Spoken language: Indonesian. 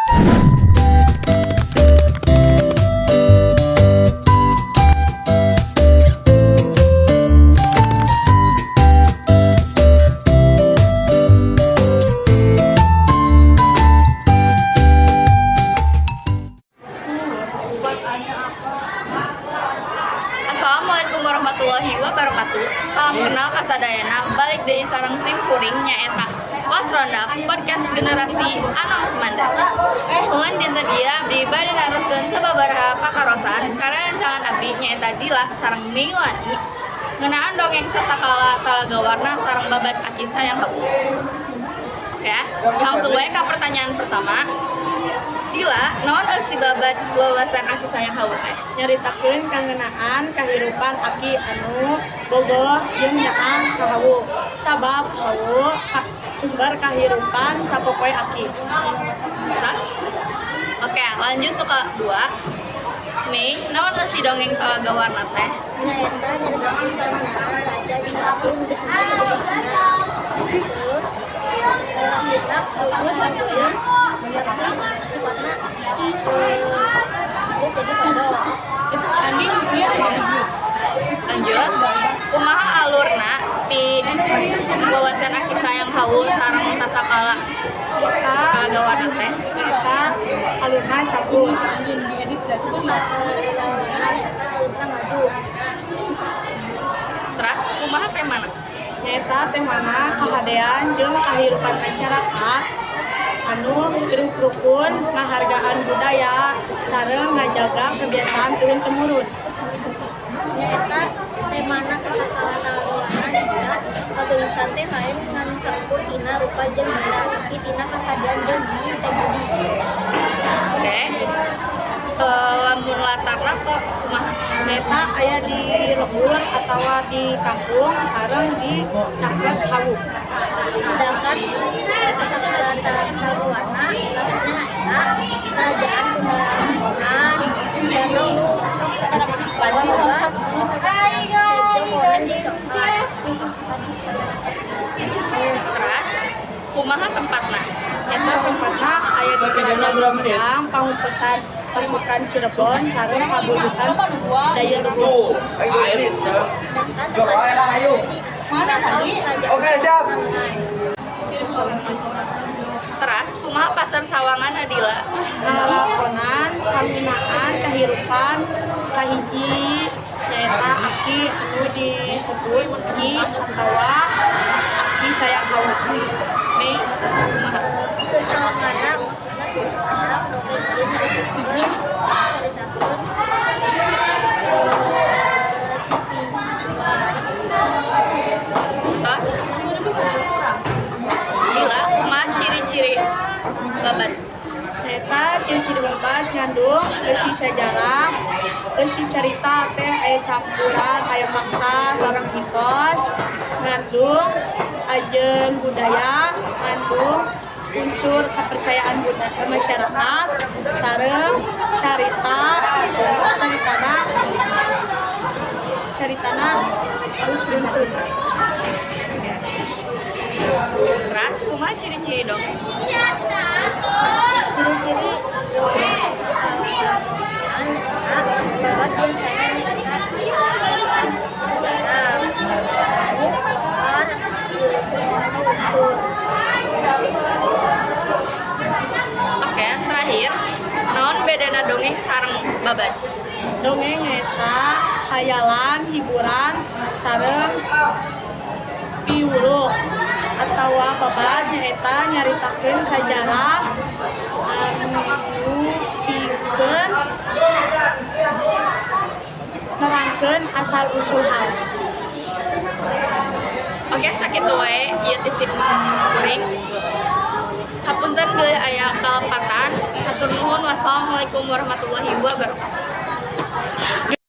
Assalamualaikum warahmatullahi wabarakatuh. Salam kenal kasadayana. Balik dari sarang simkuring nyaeta Wasronda podcast generasi anom semanda. Ulun dinten ieu abdi bade naroskeun sababaraha pakarosan karena rancangan abdi nyaeta Dila sareng Meilani ngeunaan dongeng sasakala talaga warna sareng babat aki sayang habu. Oke, langsung wae ka pertanyaan pertama. Dila, naon si babat wawasan aki sayang habu teh? Nyaritakeun kangeunaan kahirupan aki anu bogoh jeung nyaang ka hawu. Sabab hawu sumber kahirupan sapopoe aki. Tas? Oke, lanjut ke kedua. Mei, naon si dongeng talaga warna teh? Nyaeta nyaritakeun kangeunaan raja jeung ratu nu geus menjadi terus lanjutna putun geus mengerti sifatna dia jadi sombong. Itu sandi dia. Lanjut. Kumaha alurna ti wawasan aki sayang hawu sareng sasakala talaga warna teh? Eta alurna campur. Alurna maju. Terus kumaha teh mana? Nyaeta teh mana kahadean jeung kahirupan masyarakat anu hirup rukun, ngahargaan budaya, sareng ngajaga kebiasaan turun-temurun. Nyaeta temana sasakala talaga warna dibuat patulisan teh lain ngan saukur tina rupa jeung benda tapi tina kahadean jeung teh budi. Oke. Lamun latarna kok kumaha? Nyaeta aya di lembur atawa di kampung sareng di caket hawu. Sedangkan sasakala talaga warna latarnya eta kerajaan Kundaran danau nu pada boga Terus kumaha tempatna? Eta tempatna aya di Kerajaan Pamungpesan Pasukan Cirebon sareng Pabudukan Daya Luhur. Oke, siap. Terus kumaha pasar sawangan Adila? Ngalakonan kagunaan kahirupan kahiji nyaeta aki anu disebut Nyi atawa aki sayang hawu. Mei kumaha? Sesawangana maksudna sebenarnya dongeng ieu nyaritakeun Terus Dila kumaha ciri-ciri babat? Nyaeta ciri-ciri babat ngandung eusi sejarah, eusi carita teh aya campuran aya fakta sareng mitos, ngandung ajeun budaya, ngandung unsur kepercayaan budaya masyarakat sareng caritana harus runtut. Terus kumaha ciri-ciri dongeng? ciri-ciri dongeng babat biasanya nyaeta sejarah pelopor unsur. Oke, terakhir naon bedana dongeng sareng babat? Dongeng nyaeta hayalan hiburan sareng piwuruh atawa babat nyaeta nyaritakeun sajarah anu pikeun nerangkeun asal usul hal. Oke, sakitu wae ieu ti simkuring. Hapunten bilih aya kalepatan. Hatur nuhun. Wassalamualaikum warahmatullahi wabarakatuh.